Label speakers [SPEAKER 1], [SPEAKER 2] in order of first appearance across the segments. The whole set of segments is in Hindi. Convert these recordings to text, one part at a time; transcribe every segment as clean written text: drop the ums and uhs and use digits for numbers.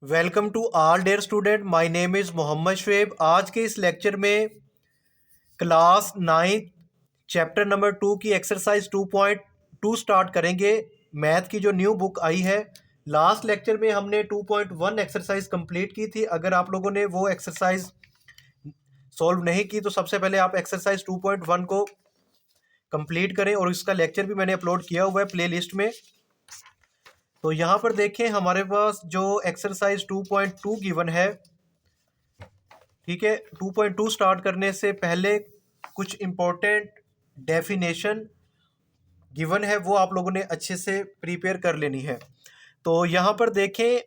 [SPEAKER 1] Welcome to all dear student. My name is Mohammad Shoaib. आज के इस लेक्चर में क्लास 9 चैप्टर नंबर 2 की एक्सरसाइज 2.2 स्टार्ट करेंगे। मैथ की जो न्यू बुक आई है। लास्ट लेक्चर में हमने 2.1 एक्सरसाइज कंप्लीट की थी। अगर आप लोगों ने वो एक्सरसाइज सॉल्व नहीं की तो सबसे पहले आप एक्सरसाइज 2.1 को कंप्लीट करें, और इसका लेक्चर भी मैंने अपलोड किया हुआ है प्ले लिस्ट में। तो यहाँ पर देखें, हमारे पास जो एक्सरसाइज 2.2 गिवन है, ठीक है। 2.2 स्टार्ट करने से पहले कुछ इम्पोर्टेंट डेफिनेशन गिवन है, वो आप लोगों ने अच्छे से प्रिपेयर कर लेनी है। तो यहाँ पर देखें,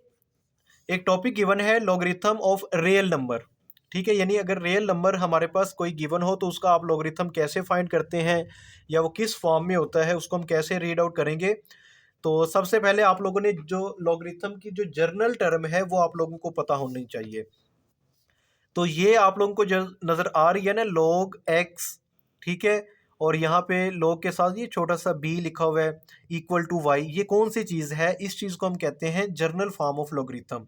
[SPEAKER 1] एक टॉपिक गिवन है लॉगरिथम ऑफ रियल नंबर, ठीक है। यानी अगर रियल नंबर हमारे पास कोई गिवन हो तो उसका आप लॉगरिथम कैसे फाइंड करते हैं, या वो किस फॉर्म में होता है, उसको हम कैसे रीड आउट करेंगे। तो सबसे पहले आप लोगों ने जो लॉगरिथम की जो जर्नल टर्म है वो आप लोगों को पता होनी चाहिए। तो ये आप लोगों को जो नज़र आ रही है ना, log x, ठीक है। और यहाँ पे log के साथ ये छोटा सा b लिखा हुआ है इक्वल टू y। ये कौन सी चीज़ है? इस चीज़ को हम कहते हैं जर्नल फॉर्म ऑफ लॉगरिथम।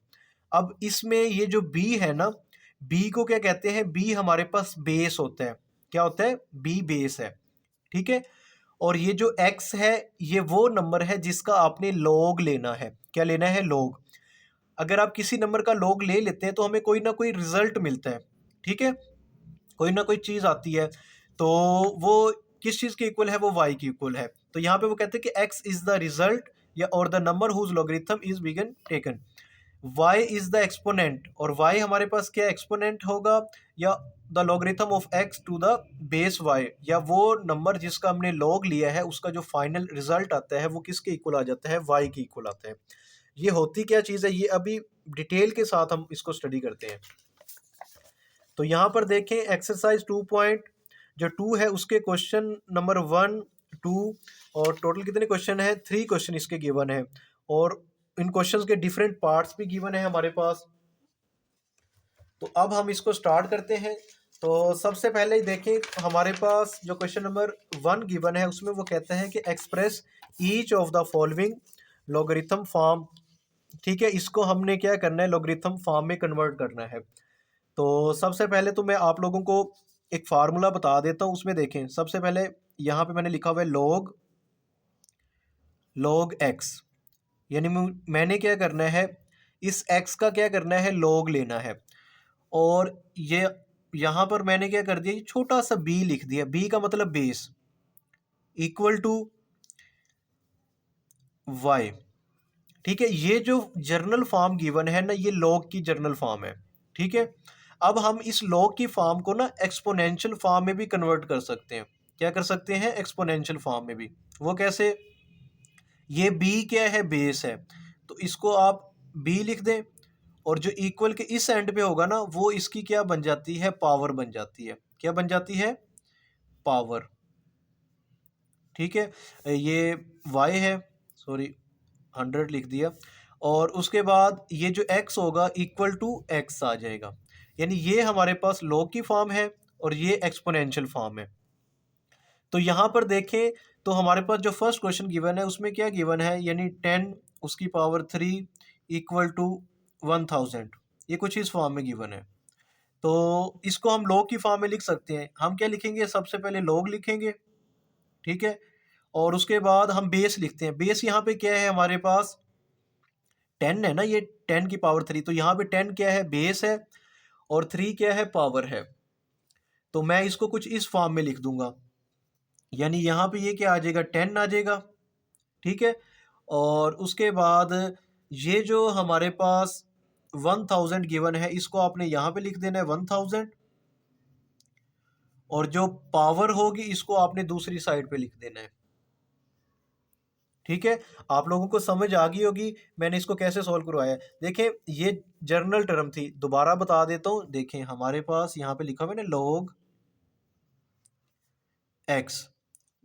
[SPEAKER 1] अब इसमें ये जो b है ना, b को क्या कहते हैं? b हमारे पास बेस होता है। क्या होता है? b बेस है, ठीक है। और ये जो x है, ये वो नंबर है जिसका आपने log लेना है। क्या लेना है? log। अगर आप किसी नंबर का log ले लेते हैं तो हमें कोई ना कोई रिजल्ट मिलता है, ठीक है। कोई ना कोई चीज़ आती है, तो वो किस चीज़ के इक्वल है? वो y की इक्वल है। तो यहाँ पे वो कहते हैं कि x इज द रिजल्ट, या और the number whose logarithm is been taken. y is the exponent, और y हमारे पास क्या एक्सपोनेंट होगा? या the logarithm of x to the base y, या वो नंबर जिसका हमने log लिया है उसका जो फाइनल रिजल्ट आता है वो किसके इक्वल आ जाता है? y के इक्वल आता है। ये होती क्या चीज़ है, ये अभी डिटेल के साथ हम इसको स्टडी करते हैं। तो यहाँ पर देखें, एक्सरसाइज 2 है उसके क्वेश्चन नंबर 1, 2 और टोटल कितने क्वेश्चन है? 3 क्वेश्चन इसके गिवन है, और इन क्वेश्चंस के डिफरेंट पार्ट्स भी गिवन है हमारे पास। तो अब हम इसको स्टार्ट करते हैं। तो सबसे पहले देखें, हमारे पास जो क्वेश्चन नंबर 1 गिवन है उसमें वो कहते हैं कि express each of the following logarithm form, ठीक है। इसको हमने क्या करना है? लॉगरिथम फॉर्म में कन्वर्ट करना है। तो सबसे पहले तो मैं आप लोगों को एक फार्मूला बता देता हूँ। उसमें देखें, सबसे पहले यहाँ पे मैंने लिखा हुआ है log x। यानी मैंने क्या करना है, इस x का क्या करना है? log लेना है। और ये यहाँ पर मैंने क्या कर दिया, ये छोटा सा b लिख दिया। b का मतलब बेस, इक्वल टू y, ठीक है। ये जो जर्नल फॉर्म गिवन है ना, ये log की जर्नल फॉर्म है, ठीक है। अब हम इस log की फॉर्म को ना एक्सपोनेंशियल फॉर्म में भी कन्वर्ट कर सकते हैं। क्या कर सकते हैं? एक्सपोनेंशियल फॉर्म में भी। वो कैसे? ये b क्या है? बेस है। तो इसको आप b लिख दें, और जो इक्वल के इस एंड पे होगा ना, वो इसकी क्या बन जाती है? पावर बन जाती है। क्या बन जाती है? पावर, ठीक है। ये y है, सॉरी 100 लिख दिया। और उसके बाद ये जो x होगा इक्वल टू x आ जाएगा। यानी ये हमारे पास log की फॉर्म है, और ये एक्सपोनेंशियल फॉर्म है। तो यहाँ पर देखें, तो हमारे पास जो फर्स्ट क्वेश्चन गिवन है उसमें क्या गिवन है? यानी 10 उसकी पावर 3 इक्वल टू 1000। ये कुछ इस फॉर्म में गिवन है। तो इसको हम log की फॉर्म में लिख सकते हैं। हम क्या लिखेंगे? सबसे पहले log लिखेंगे, ठीक है। और उसके बाद हम बेस लिखते हैं। बेस यहाँ पे क्या है हमारे पास? 10 है ना, ये 10 की पावर 3। तो यहाँ पे 10 क्या है? बेस है, और 3 क्या है? पावर है। तो मैं इसको कुछ इस फॉर्म में लिख दूंगा। यानी यहाँ पे ये क्या आ जाएगा? 10 आ जाएगा, ठीक है। और उसके बाद ये जो हमारे पास 1000 गिवन है, इसको आपने यहाँ पे लिख देना है 1000, और जो पावर होगी इसको आपने दूसरी साइड पे लिख देना है, ठीक है। आप लोगों को समझ आ गई होगी मैंने इसको कैसे सॉल्व करवाया है। देखें, ये जर्नल टर्म थी, दोबारा बता देता हूँ। देखें, हमारे पास यहाँ पे लिखा हुआ है ना log x।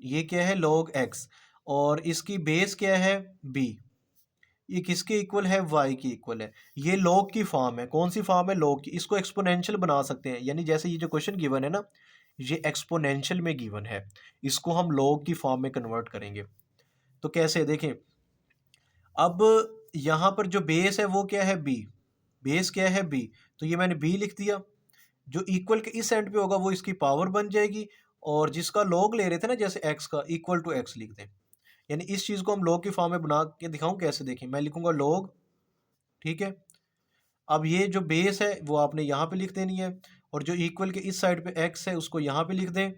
[SPEAKER 1] ये क्या है? log x। और इसकी बेस क्या है? b। ये किसके इक्वल है? y की इक्वल है। ये log की फॉर्म है। कौन सी फॉर्म है? log की। इसको एक्सपोनेंशियल बना सकते हैं, यानी जैसे ये जो क्वेश्चन गिवन है ना, ये एक्सपोनेंशियल में गिवन है। इसको हम log की फॉर्म में कन्वर्ट करेंगे। तो कैसे? देखें, अब यहाँ पर जो बेस है वो क्या है? b। बेस क्या है बी, तो ये मैंने बी लिख दिया। जो इक्वल के इस एंड पे होगा वो इसकी पावर बन जाएगी, और जिसका लॉग ले रहे थे ना जैसे एक्स का, इक्वल टू एक्स लिख दें। यानी इस चीज़ को हम लॉग की फॉर्म में बना के दिखाऊं कैसे, देखें मैं लिखूंगा लॉग, ठीक है। अब ये जो बेस है वो आपने यहाँ पे लिख देनी है, और जो इक्वल के इस साइड पे एक्स है उसको यहाँ पे लिख दें,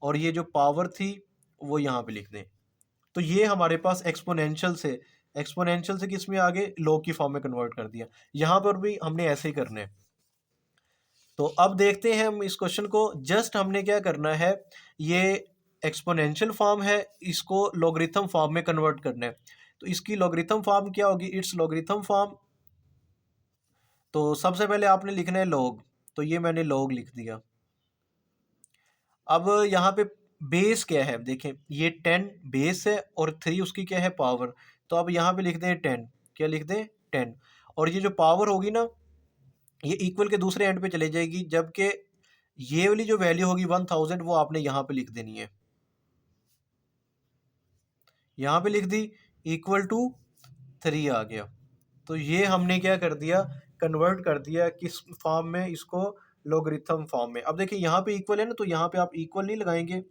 [SPEAKER 1] और ये जो पावर थी वो यहाँ पे लिख दें। तो ये हमारे पास एक्सपोनेंशियल से किस में आगे लॉग की फॉर्म में कन्वर्ट कर दिया। यहाँ पर भी हमने ऐसे ही करना है। तो अब देखते हैं हम इस क्वेश्चन को। जस्ट हमने क्या करना है, ये एक्सपोनेंशियल फॉर्म है, इसको लॉगरिथम फॉर्म में कन्वर्ट करना है। तो इसकी लॉगरिथम फॉर्म क्या होगी, इट्स लॉगरिथम फॉर्म। तो सबसे पहले आपने लिखना है लॉग, तो ये मैंने लॉग लिख दिया। अब यहाँ पे बेस क्या है, देखें ये 10 बेस है और 3 उसकी क्या है पावर। तो अब यहाँ पे लिख दें 10, क्या लिख दें 10। और ये जो पावर होगी ना, ये इक्वल के दूसरे एंड पे चले जाएगी, जबकि ये वाली जो वैल्यू होगी 1000 वो आपने यहाँ पे लिख देनी है। यहाँ पे लिख दी, इक्वल टू 3 आ गया। तो ये हमने क्या कर दिया, कन्वर्ट कर दिया किस फॉर्म में, इसको लॉगरिथम फॉर्म में। अब देखिए यहाँ पे इक्वल है ना, तो यहाँ पे आप इक्वल नहीं लगाएंगे,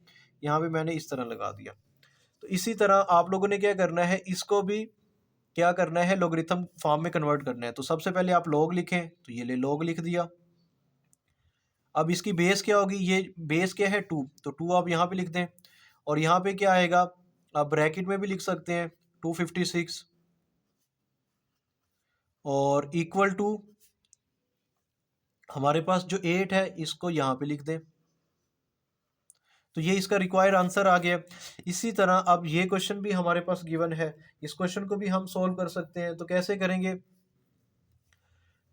[SPEAKER 1] यहाँ पे मैंने इस तरह लगा दिया। तो इसी तरह आप लोगों ने क्या करना है, इसको भी क्या करना है, लॉगरिथम फॉर्म में कन्वर्ट करना है। तो सबसे पहले आप लॉग लिखें, तो ये ले लॉग लिख दिया। अब इसकी बेस क्या होगी, ये बेस क्या है 2, तो 2 आप यहाँ पे लिख दें। और यहाँ पे क्या आएगा, आप ब्रैकेट में भी लिख सकते हैं 256, और इक्वल टू हमारे पास जो 8 है इसको यहाँ पे लिख दें। तो ये इसका रिक्वायर्ड आंसर आ गया। इसी तरह अब ये क्वेश्चन भी हमारे पास गिवन है, इस क्वेश्चन को भी हम सॉल्व कर सकते हैं। तो कैसे करेंगे,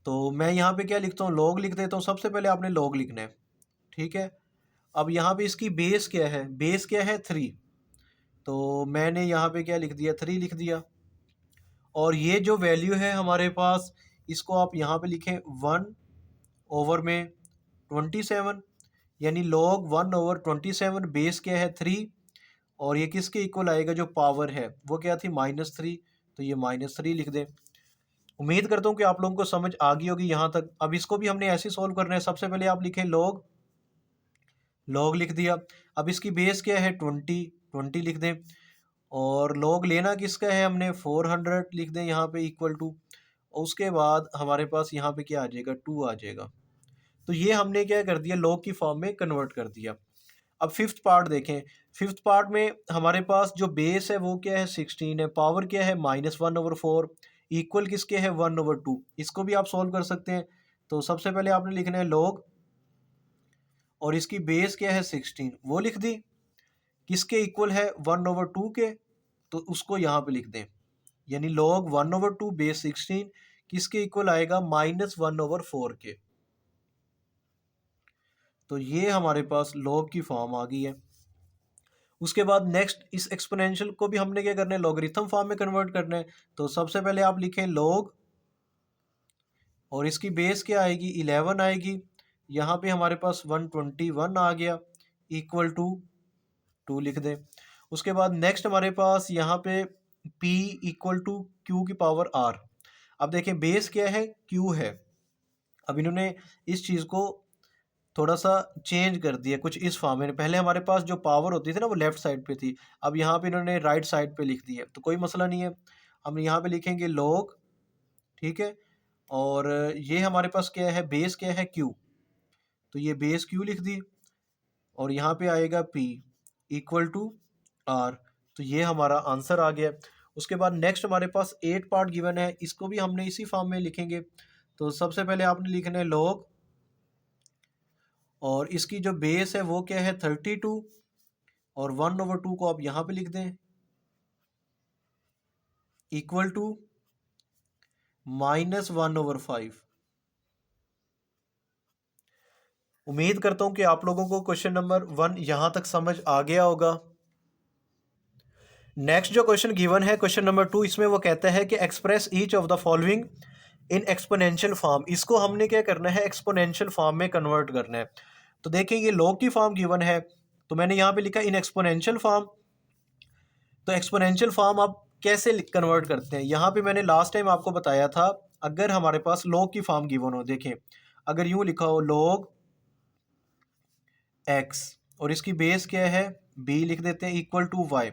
[SPEAKER 1] तो मैं यहाँ पे क्या लिखता हूँ, लॉग लिख देता हूँ। सबसे पहले आपने लॉग लिखना है, ठीक है। अब यहाँ पे इसकी बेस क्या है, बेस क्या है 3, तो मैंने यहाँ पे क्या लिख दिया, 3 लिख दिया। और ये जो वैल्यू है हमारे पास, इसको आप यहाँ पे लिखें 1 ओवर में 27, यानी लॉग 1 ओवर 27, बेस क्या है 3, और ये किसके इक्वल आएगा, जो पावर है वो क्या थी -3, तो ये -3 लिख दें। उम्मीद करता हूँ कि आप लोगों को समझ आ गई होगी यहाँ तक। अब इसको भी हमने ऐसे सॉल्व करना है। सबसे पहले आप लिखें लॉग, लॉग लिख दिया। अब इसकी बेस क्या है 20 लिख दें, और लॉग लेना किसका है हमने 400 लिख दें यहाँ पे इक्वल टू। उसके बाद हमारे पास यहाँ पे क्या आ जाएगा, 2 आ जाएगा। तो ये हमने क्या कर दिया, लॉग की फॉर्म में कन्वर्ट कर दिया। अब फिफ्थ पार्ट देखें। फिफ्थ पार्ट में हमारे पास जो बेस है वो क्या है 16 है, पावर क्या है -1/4, इक्वल किसके है 1/2। इसको भी आप सॉल्व कर सकते हैं। तो सबसे पहले आपने लिखना है लॉग, और इसकी बेस क्या है 16, वो लिख दी, किसके इक्वल है 1/2 के, तो उसको यहाँ पे लिख दें। यानी लॉग 1/2 बेस 16 किसके इक्वल आएगा, -1/4 के। तो ये हमारे पास लॉग की फॉर्म आ गई है। उसके बाद नेक्स्ट, इस एक्सपोनेंशियल को भी हमने क्या करना है, लॉगरिथम फॉर्म में कन्वर्ट करना है। तो सबसे पहले आप लिखें लॉग, और इसकी बेस क्या आएगी 11 आएगी। यहाँ पे हमारे पास 121 आ गया, इक्वल टू 2 लिख दें। उसके बाद नेक्स्ट हमारे पास यहाँ पे p इक्वल टू क्यू की पावर r। अब देखें बेस क्या है, q है। अब इन्होंने इस चीज़ को थोड़ा सा चेंज कर दिया कुछ इस फॉर्म में। पहले हमारे पास जो पावर होती थी ना वो लेफ्ट साइड पे थी, अब यहाँ पे इन्होंने राइट साइड पे लिख दी है। तो कोई मसला नहीं है, हम यहाँ पे लिखेंगे लॉग, ठीक है। और ये हमारे पास क्या है, बेस क्या है q, तो ये बेस q लिख दी, और यहाँ पे आएगा p इक्वल टू r। तो ये हमारा आंसर आ गया। उसके बाद नेक्स्ट हमारे पास 8 पार्ट गिवन है, इसको भी हमने इसी फॉर्म में लिखेंगे। तो सबसे पहले आपने लिखना है लॉग, और इसकी जो बेस है वो क्या है 32, और 1/2 को आप यहाँ पे लिख दें, इक्वल टू -1/5। उम्मीद करता हूँ कि आप लोगों को क्वेश्चन नंबर 1 यहाँ तक समझ आ गया होगा। नेक्स्ट जो क्वेश्चन गिवन है क्वेश्चन नंबर 2, इसमें वो कहता है कि express each of the following in exponential form. इसको हमने क्या करना है, एक्सपोनेंशियल फॉर्म में कन्वर्ट करना है। तो देखिए ये लॉग की फॉर्म गिवन है, तो मैंने यहाँ पे लिखा इन एक्सपोनेंशियल फॉर्म। तो एक्सपोनेंशियल फॉर्म आप कैसे कन्वर्ट करते हैं, यहाँ पे मैंने लास्ट टाइम आपको बताया था, अगर हमारे पास log की फॉर्म गिवन हो, देखें अगर यूं लिखा हो log x और इसकी बेस क्या है b लिख देते हैं इक्वल टू y,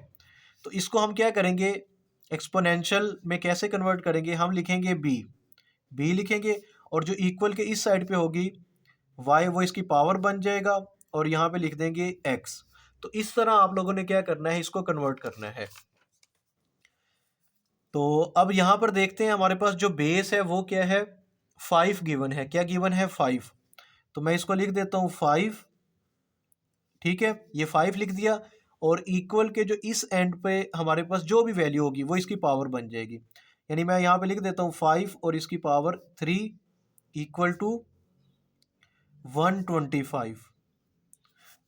[SPEAKER 1] तो इसको हम क्या करेंगे एक्सपोनेंशियल में कैसे कन्वर्ट करेंगे, हम लिखेंगे b लिखेंगे और जो इक्वल के इस साइड पे होगी y वो इसकी पावर बन जाएगा और यहाँ पे लिख देंगे x। तो इस तरह आप लोगों ने क्या करना है, इसको कन्वर्ट करना है। तो अब यहाँ पर देखते हैं हमारे पास जो बेस है वो क्या है 5 गिवन है, क्या गिवन है 5, तो मैं इसको लिख देता हूँ 5, ठीक है ये 5 लिख दिया और इक्वल के जो इस एंड पे हमारे पास जो भी वैल्यू होगी वो इसकी पावर बन जाएगी, यानी मैं यहाँ पे लिख देता हूँ 5 और इसकी पावर 3 इक्वल टू 125।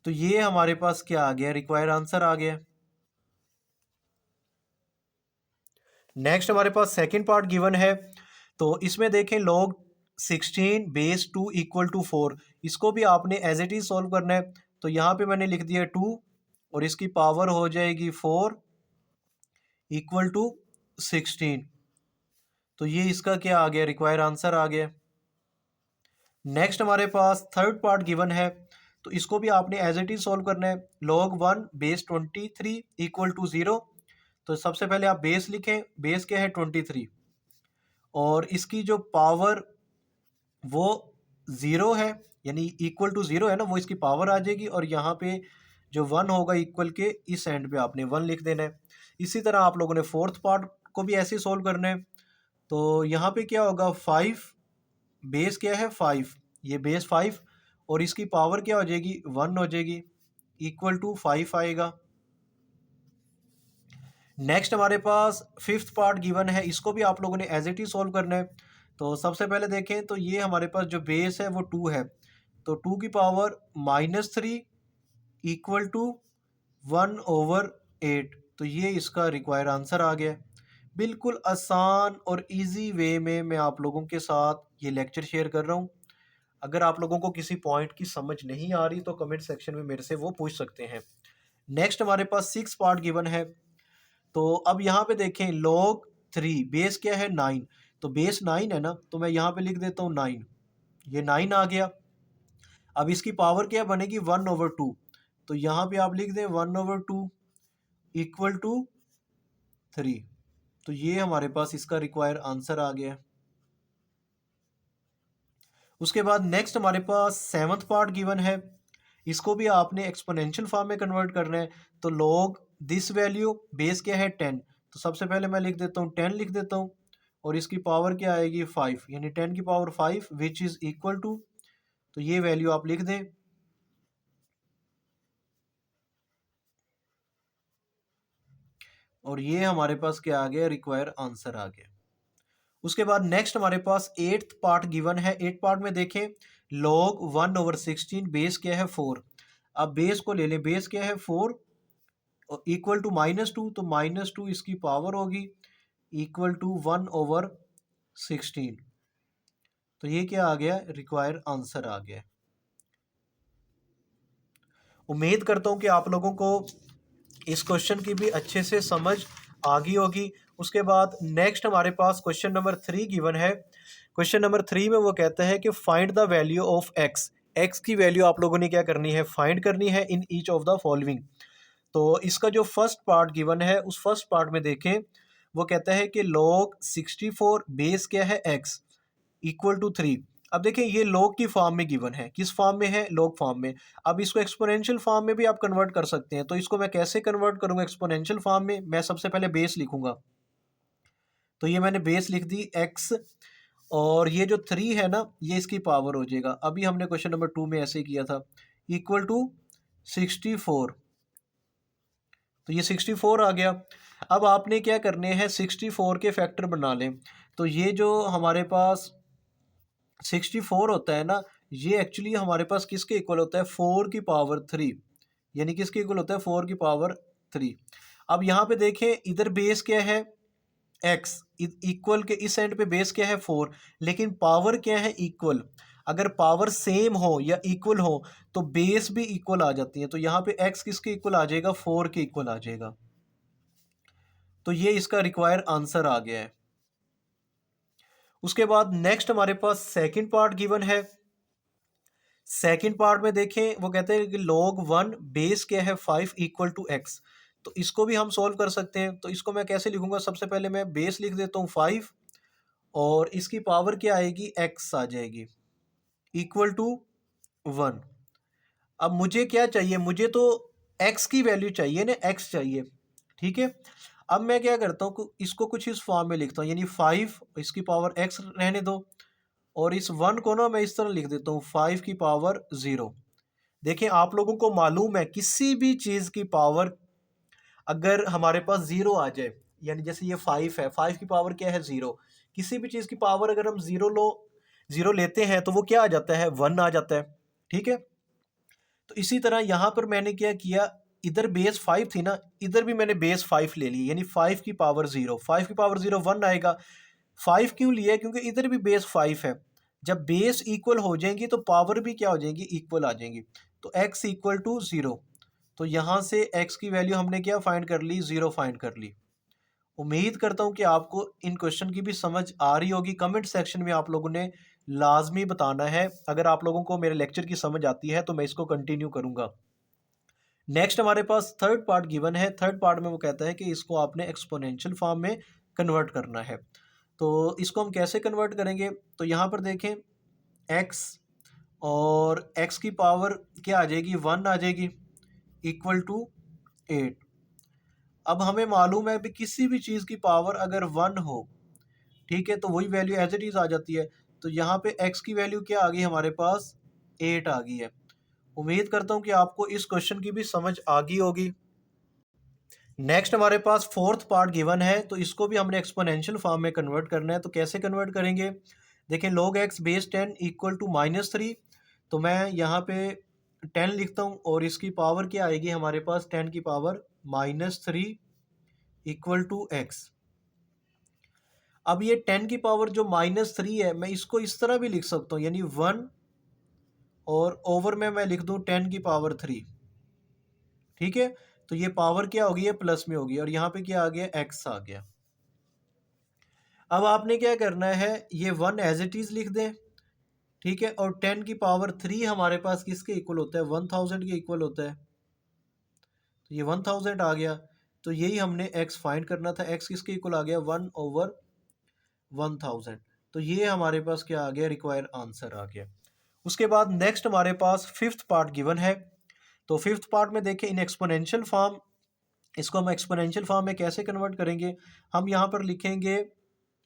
[SPEAKER 1] तो ये हमारे पास क्या आ गया, रिक्वायर आंसर आ गया। नेक्स्ट हमारे पास सेकंड पार्ट गिवन है, तो इसमें देखें log 16 बेस 2 इक्वल टू 4, इसको भी आपने एज इट इज सॉल्व करना है। तो यहाँ पे मैंने लिख दिया 2 और इसकी पावर हो जाएगी 4 इक्वल टू 16। तो ये इसका क्या आ गया, रिक्वायर आंसर आ गया। नेक्स्ट हमारे पास थर्ड पार्ट गिवन है, तो इसको भी आपने एज इट इज सॉल्व करना है। log 1 बेस 23 इक्वल टू 0, तो सबसे पहले आप बेस लिखें, बेस क्या है 23 और इसकी जो पावर वो 0 है, यानी इक्वल टू 0 है ना, वो इसकी पावर आ जाएगी और यहाँ पे जो 1 होगा इक्वल के इस एंड पे आपने 1 लिख देना है। इसी तरह आप लोगों ने फोर्थ पार्ट को भी ऐसे ही सोल्व करना है। तो यहाँ पे क्या होगा 5 बेस क्या है 5, ये बेस 5 और इसकी पावर क्या हो जाएगी 1 हो जाएगी इक्वल टू 5 आएगा। नेक्स्ट हमारे पास फिफ्थ पार्ट गिवन है, इसको भी आप लोगों ने एज इट इज सॉल्व करना है। तो सबसे पहले देखें तो ये हमारे पास जो बेस है वो 2 है, तो 2 की पावर -3 इक्वल टू 1/8, तो ये इसका रिक्वायर आंसर आ गया। बिल्कुल आसान और इजी वे में मैं आप लोगों के साथ ये लेक्चर शेयर कर रहा हूँ। अगर आप लोगों को किसी पॉइंट की समझ नहीं आ रही तो कमेंट सेक्शन में मेरे से वो पूछ सकते हैं। नेक्स्ट हमारे पास 6 पार्ट गिवन है, तो अब यहाँ पे देखें log 3 बेस क्या है 9, तो बेस 9 है ना, तो मैं यहाँ पे लिख देता हूँ 9, ये 9 आ गया। अब इसकी पावर क्या बनेगी 1/2, तो यहाँ पे आप लिख दें 1/2 इक्वल टू 3, तो ये हमारे पास इसका रिक्वायर आंसर आ गया। उसके बाद नेक्स्ट हमारे पास सेवंथ पार्ट गिवन है, इसको भी आपने एक्सपोनेंशियल फॉर्म में कन्वर्ट करना है। तो log दिस वैल्यू बेस क्या है 10, तो सबसे पहले मैं लिख देता हूँ 10 लिख देता हूँ और इसकी पावर क्या आएगी 5, यानी 10 की power 5 which is equal to, तो ये वैल्यू आप लिख दें और ये हमारे पास क्या आ गया, रिक्वायर आंसर आ गया। उसके बाद नेक्स्ट हमारे पास एट्थ पार्ट गिवन है, एट पार्ट में देखें log 1/16 बेस क्या है 4, अब बेस को ले लें, बेस क्या है 4 इक्वल टू -2, तो -2 इसकी पावर होगी इक्वल टू 1/16, तो ये क्या आ गया, रिक्वायर आंसर आ गया। उम्मीद करता हूँ कि आप लोगों को इस क्वेश्चन की भी अच्छे से समझ आ गई होगी। उसके बाद नेक्स्ट हमारे पास क्वेश्चन नंबर 3 गिवन है। क्वेश्चन नंबर 3 में वो कहता है कि find the value of x, x की वैल्यू आप लोगों ने क्या करनी है, फाइंड करनी है in each of the following. तो इसका जो फर्स्ट पार्ट गिवन है उस फर्स्ट पार्ट में देखें, वो कहता है कि log 64 बेस क्या है x इक्वल टू 3। अब देखिए ये log की फॉर्म में गिवन है, किस फॉर्म में है, log फॉर्म में। अब इसको एक्सपोनेंशियल फॉर्म में भी आप कन्वर्ट कर सकते हैं, तो इसको मैं कैसे कन्वर्ट करूंगा एक्सपोनेंशियल फॉर्म में, मैं सबसे पहले बेस लिखूंगा, तो ये मैंने बेस लिख दी x और ये जो 3 है ना ये इसकी पावर हो जाएगा, अभी हमने क्वेश्चन नंबर 2 में ऐसे किया था, इक्वल टू 64, तो ये 64 आ गया। अब आपने क्या करने हैं 64 के फैक्टर बना लें, तो ये जो हमारे पास 64 होता है ना, ये एक्चुअली हमारे पास किसके इक्वल होता है 4 की पावर 3, यानी किसके इक्वल होता है 4 की पावर 3। अब यहाँ पे देखें इधर बेस क्या है x, इक्वल के इस एंड पे बेस क्या है 4, लेकिन पावर क्या है इक्वल। अगर पावर सेम हो या इक्वल हो तो बेस भी इक्वल आ जाती है, तो यहाँ पे x किसके इक्वल आ जाएगा 4 के इक्वल आ जाएगा, तो ये इसका रिक्वायर आंसर आ गया है। उसके बाद नेक्स्ट हमारे पास सेकंड पार्ट गिवन है। सेकंड पार्ट में देखें वो कहते हैं कि log 1 बेस क्या है 5 इक्वल टू एक्स। तो इसको भी हम सोल्व कर सकते हैं। तो इसको मैं कैसे लिखूंगा, सबसे पहले मैं बेस लिख देता हूँ 5 और इसकी पावर क्या आएगी, एक्स आ जाएगी इक्वल टू 1। अब मुझे क्या चाहिए, मुझे तो x की वैल्यू चाहिए ना, x चाहिए, ठीक है। अब मैं क्या करता हूँ, इसको कुछ इस फॉर्म में लिखता हूँ, यानी 5 इसकी पावर x रहने दो और इस 1 को ना मैं इस तरह लिख देता हूँ 5 की पावर 0। देखिए आप लोगों को मालूम है किसी भी चीज़ की पावर अगर हमारे पास 0 आ जाए, यानी जैसे ये 5 है, 5 की पावर क्या है 0, किसी भी चीज़ की पावर अगर हम 0 लेते हैं तो वो क्या आ जाता है, 1 आ जाता है, ठीक है। तो इसी तरह यहाँ पर मैंने क्या किया, इधर बेस 5 थी ना, इधर भी मैंने बेस 5 ले ली, यानी 5 की पावर 0, 5 की पावर 0 1 आएगा। 5 क्यों लिया, क्योंकि इधर भी बेस 5 है। जब बेस इक्वल हो जाएंगी तो पावर भी क्या हो जाएंगी, इक्वल आ जाएंगी। तो x इक्वल टू 0, तो यहाँ से x की वैल्यू हमने क्या फाइंड कर ली, 0 फाइंड कर ली। उम्मीद करता हूँ कि आपको इन क्वेश्चन की भी समझ आ रही होगी। कमेंट सेक्शन में आप लोगों ने लाजमी बताना है। अगर आप लोगों को मेरे लेक्चर की समझ आती है तो मैं इसको कंटिन्यू करूँगा। नेक्स्ट हमारे पास थर्ड पार्ट गिवन है। थर्ड पार्ट में वो कहता है कि इसको आपने एक्सपोनेंशियल फॉर्म में कन्वर्ट करना है। तो इसको हम कैसे कन्वर्ट करेंगे, तो यहाँ पर देखें x और x की पावर क्या आ जाएगी, 1 आ जाएगी इक्वल टू 8। अब हमें मालूम है भी किसी भी चीज़ की पावर अगर 1 हो, ठीक है, तो वही वैल्यू एज इट इज़ आ जाती है। तो यहाँ पे x की वैल्यू क्या आ गई हमारे पास, 8 आ गई है। उम्मीद करता हूँ कि आपको इस क्वेश्चन की भी समझ आ गई होगी। नेक्स्ट हमारे पास फोर्थ पार्ट गिवन है, तो इसको भी हमने एक्सपोनेंशियल फॉर्म में कन्वर्ट करना है। तो कैसे कन्वर्ट करेंगे, देखें log x base 10 equal to -3। तो मैं यहाँ पे 10 लिखता हूँ और इसकी पावर क्या आएगी हमारे पास, 10 की पावर -3 इक्वल टू x। अब ये 10 की पावर जो -3 है, मैं इसको इस तरह भी लिख सकता हूँ, यानी 1 और ओवर में मैं लिख दूँ 10 की पावर 3, ठीक है। तो ये पावर क्या होगी, ये प्लस में होगी और यहाँ पे क्या आ गया, x आ गया। अब आपने क्या करना है, ये 1 एज इट इज़ लिख दें, ठीक है, और 10 की पावर 3 हमारे पास किसके इक्वल होता है, 1000 के इक्वल होता है। तो ये 1000 आ गया। तो यही हमने x फाइंड करना था, x किसके इक्वल आ गया, 1/1000। तो ये हमारे पास क्या आ गया, रिक्वायर्ड आंसर आ गया। उसके बाद नेक्स्ट हमारे पास फिफ्थ पार्ट गिवन है। तो फिफ्थ पार्ट में देखें इन एक्सपोनेंशियल फॉर्म, इसको हम एक्सपोनेंशियल फॉर्म में कैसे कन्वर्ट करेंगे, हम यहाँ पर लिखेंगे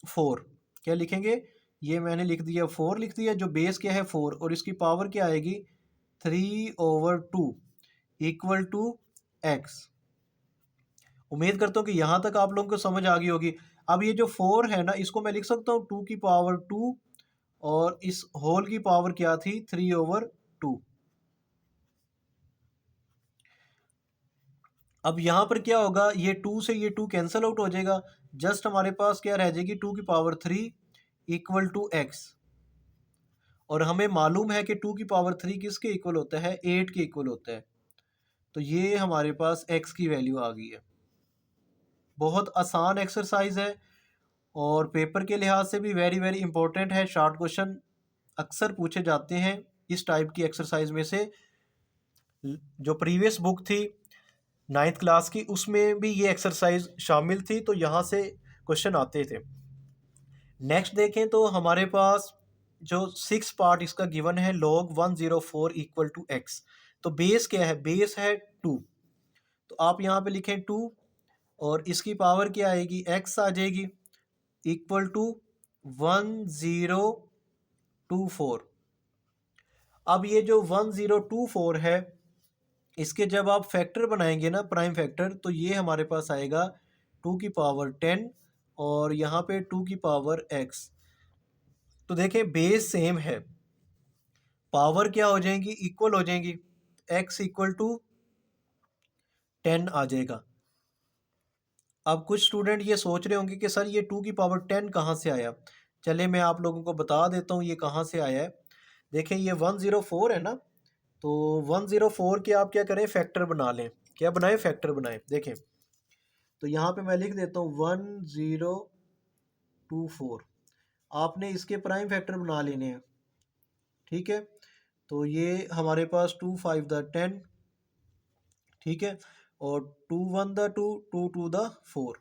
[SPEAKER 1] 4। क्या लिखेंगे, ये मैंने लिख दिया 4 लिख दिया, जो बेस क्या है 4 और इसकी पावर क्या आएगी 3/2 इक्वल टू x। उम्मीद करता हूँ कि यहाँ तक आप लोगों को समझ आ गई होगी। अब ये जो 4 है ना, इसको मैं लिख सकता हूँ 2 की पावर 2 और इस होल की पावर क्या थी 3/2। अब यहाँ पर क्या होगा, ये 2 से ये 2 कैंसिल आउट हो जाएगा, जस्ट हमारे पास क्या रह जाएगी 2 की पावर 3 इक्वल टू x। और हमें मालूम है कि 2 की पावर 3 किसके इक्वल होता है, 8 के इक्वल होता है। तो ये हमारे पास x की वैल्यू आ गई है। बहुत आसान एक्सरसाइज है और पेपर के लिहाज से भी वेरी वेरी इंपॉर्टेंट है। शॉर्ट क्वेश्चन अक्सर पूछे जाते हैं इस टाइप की एक्सरसाइज में से। जो प्रीवियस बुक थी 9th क्लास की, उसमें भी ये एक्सरसाइज शामिल थी, तो यहाँ से क्वेश्चन आते थे। नेक्स्ट देखें तो हमारे पास जो 6 पार्ट इसका गिवन है, log 104 इक्वल टू x। तो बेस क्या है, बेस है 2। तो आप यहाँ पे लिखें 2 और इसकी पावर क्या आएगी, x आ जाएगी इक्वल टू 1024। अब ये जो 1024 है, इसके जब आप फैक्टर बनाएंगे ना, प्राइम फैक्टर, तो ये हमारे पास आएगा 2 की पावर 10 और यहाँ पे 2 की पावर x। तो देखें बेस सेम है, पावर क्या हो जाएंगी, इक्वल हो जाएंगी, x इक्वल टू 10 आ जाएगा। अब कुछ स्टूडेंट ये सोच रहे होंगे कि सर ये 2 की पावर 10 कहाँ से आया। चले मैं आप लोगों को बता देता हूँ ये कहाँ से आया है। देखें ये 104 है ना, तो 104 के आप क्या करें, फैक्टर बना लें। क्या बनाएं, फैक्टर बनाएं। देखें तो यहाँ पे मैं लिख देता हूँ 1024 आपने इसके प्राइम फैक्टर बना लेने हैं। ठीक है, तो ये हमारे पास 2 5 द 10, ठीक है, और 2 1 द 2, 2 2 द 4।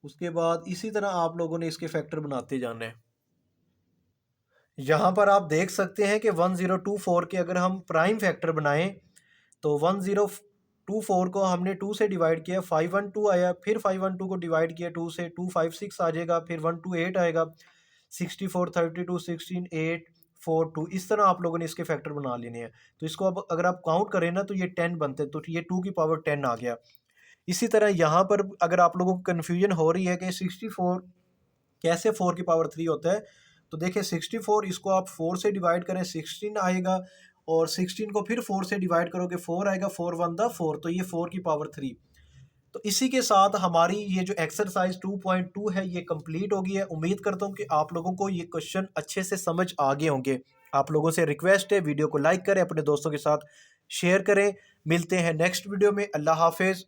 [SPEAKER 1] उसके बाद इसी तरह आप लोगों ने इसके फैक्टर बनाते जाने हैं। यहाँ पर आप देख सकते हैं कि 1024 के अगर हम प्राइम फैक्टर बनाएं तो 1024 को हमने 2 से डिवाइड किया, 512 आया, फिर 512 को डिवाइड किया 2 से, 256 आ जाएगा, फिर 128 आएगा, 64 32 16 8 4 2। इस तरह आप लोगों ने इसके फैक्टर बना लेने हैं। तो इसको अब अगर आप काउंट करें ना तो ये 10 बनते हैं, तो ये 2 की पावर 10 आ गया। इसी तरह यहाँ पर अगर आप लोगों को कन्फ्यूजन हो रही है कि 64 कैसे 4 की पावर 3 होता है, तो देखिए 64 इसको आप 4 से डिवाइड करें 16 आएगा, और 16 को फिर 4 से डिवाइड करोगे 4 आएगा, 4 1 द 4, तो ये 4 की पावर 3। तो इसी के साथ हमारी ये जो एक्सरसाइज 2.2 है ये कंप्लीट हो गई है। उम्मीद करता हूँ कि आप लोगों को ये क्वेश्चन अच्छे से समझ आ गए होंगे। आप लोगों से रिक्वेस्ट है वीडियो को लाइक करें, अपने दोस्तों के साथ शेयर करें। मिलते हैं नेक्स्ट वीडियो में। अल्लाह हाफिज़।